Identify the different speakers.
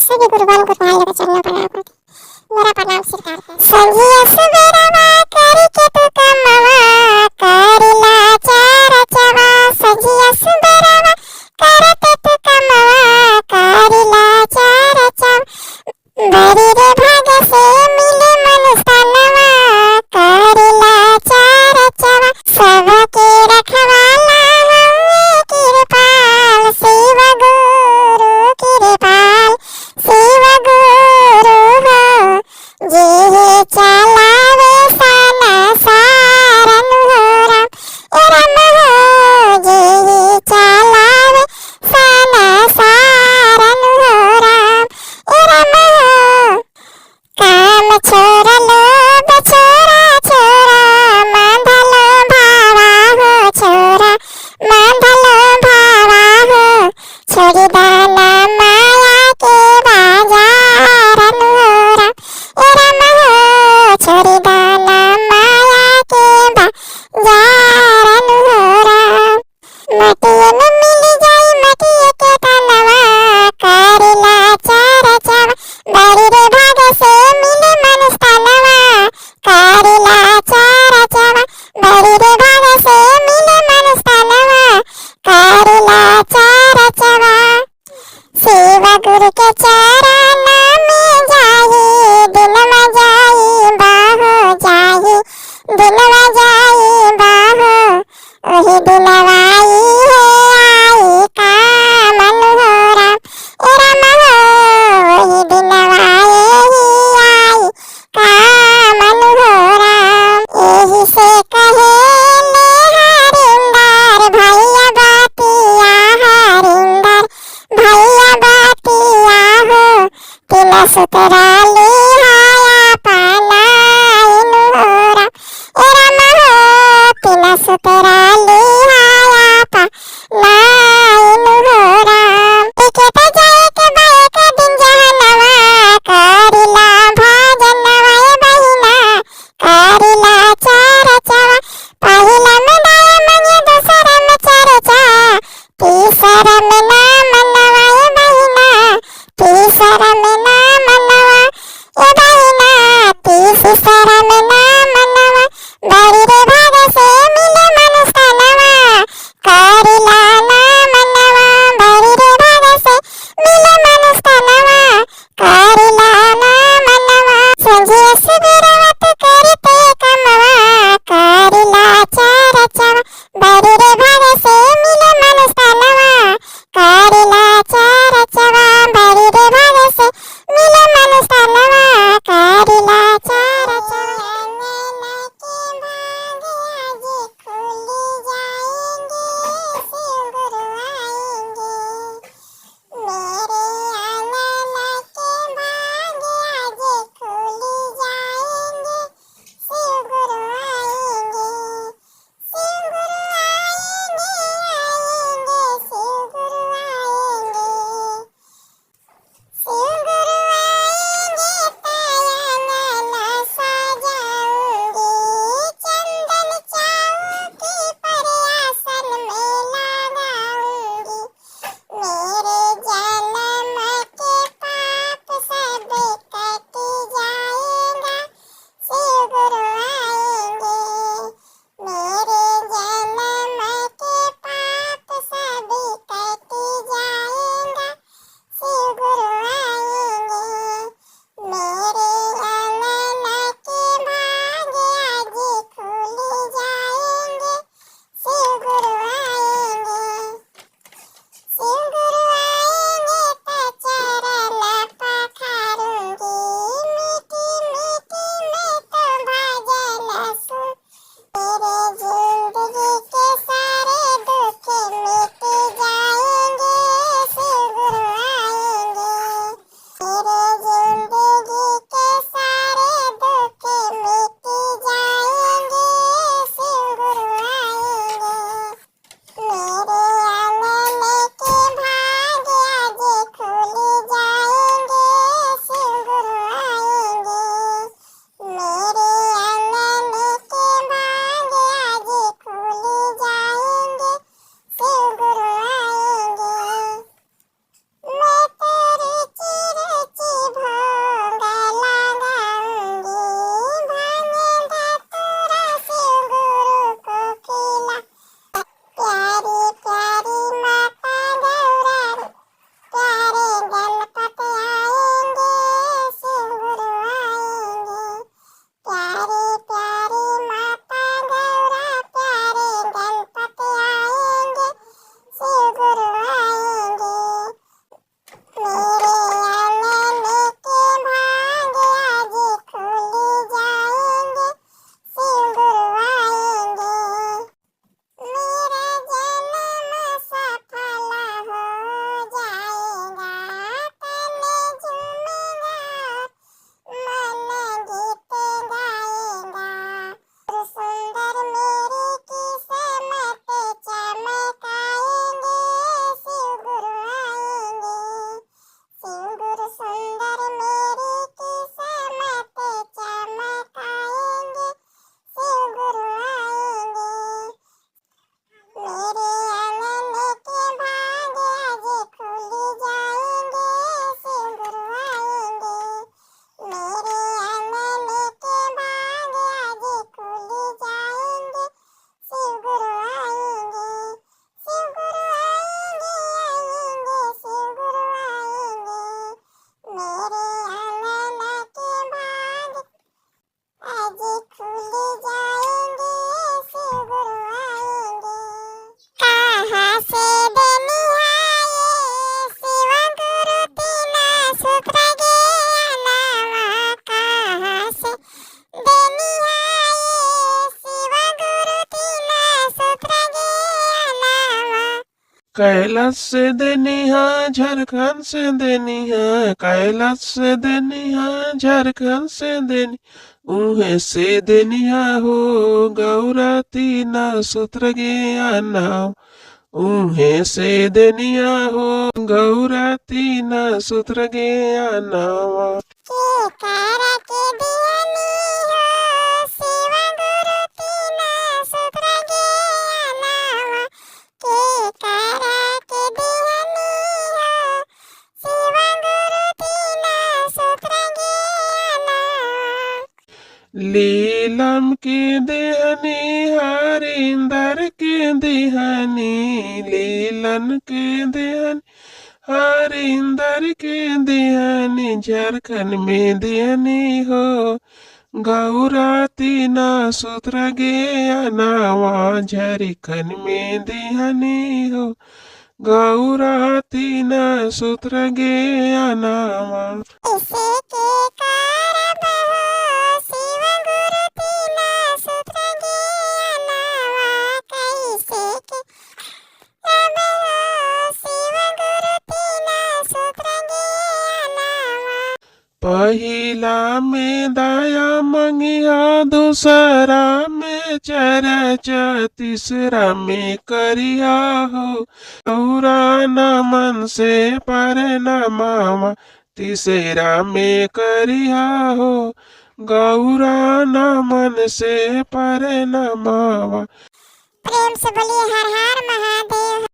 Speaker 1: सभी गुरुवारों को तुम्हारे लेकर चलना प्रणाम करती। मेरा प्रणाम स्वीकार कर। संजिया सुबेरवा करी के तू कमवा करिला चार चवा। संजिया सुबेरवा करते तू कमवा करिला चार चवा। बड़ी रे भाग से मिले मनुष्यनवा करिला चार चवा। सबके रखवाला हमें कृपाल शिव गुरु कृपाल शिव गुरु हो। जे चलावे सन सारन हो राम हो। जे चलावे सन सारन हो राम हो। काम छोड़ लोभ छोरा छोरा मांधल भावा हो छोरा मांधल भावा हो। छोड़ी दाना माया के बाजारन हो राम हो। छोड़ी दाना माया के बाजारन हो राम। मटिए में मिल जाई मटिए के तनवा करिला चार चवा। बड़ी रे भाग से मिले मनुष्यनवा करिला चार चवा। बड़ी रे भाग से मिले मनुष्यनवा करिला चार चवा। शिव गुरु के चरण में जाई दिलवा जाई बाहो जाई दिलवा जाई बाहो। ओही दिलवाई है आई कामन हो राम हो। ओही दिलवाई आई कामन हो राम। एही से कहे ले हरिंदर भैया बातिया हरिंदर भैया बातिया हो। तिला सुतरा ले हाया पानाइन हो राम हो। तिला सुतरा ले हाया पानाइन हो राम। एके त जाए के बाए के दिन जहनवा करिला भजनवा ए बहिना करिला चार चवा। पहिला में दाया मंगे दूसरा में चर्चा तीसरा में ना मनवा ए बहिना तीसरा में ना मनवा।
Speaker 2: कैलाश से देनिहा झारखंड से देनिहा, कैलाश से देनिहा झारखंड से देनी, उहे से देनिहा हो गौरा तीना सूत्र ज्ञाना, उहे से देनिया हो गौरा तीना सूत्र ज्ञानावा।
Speaker 1: के करा के दियनी हो शिव गुरु तीना सूत्र ज्ञानावा, के करा के दियनी हो शिव गुरु तीना सूत्र ज्ञानावा।
Speaker 2: लीलम के देहनी हरिंदर के देहनी, लीलन के देहनी हरिंदर के देहनी, झारखंड में देहनी हो गौरा तीना सूत्र ज्ञानावा, झारखंड में देहनी हो गौरा तीना सूत्र ज्ञानावा।
Speaker 1: इसे के करब हो शिव गुरु तीना सूत्र ज्ञानावा, कैसे के करब हो शिव गुरु तीना सूत्र ज्ञानावा।
Speaker 2: पहिला में दया मंगिया, दूसरा में चर्चा, तीसरा में करिया हो गौरा नमन से पर नमावा, तीसरा में करिया हो गौरा नमन से पर नमावा।
Speaker 1: प्रेम से बोलिए हर हर महादेव।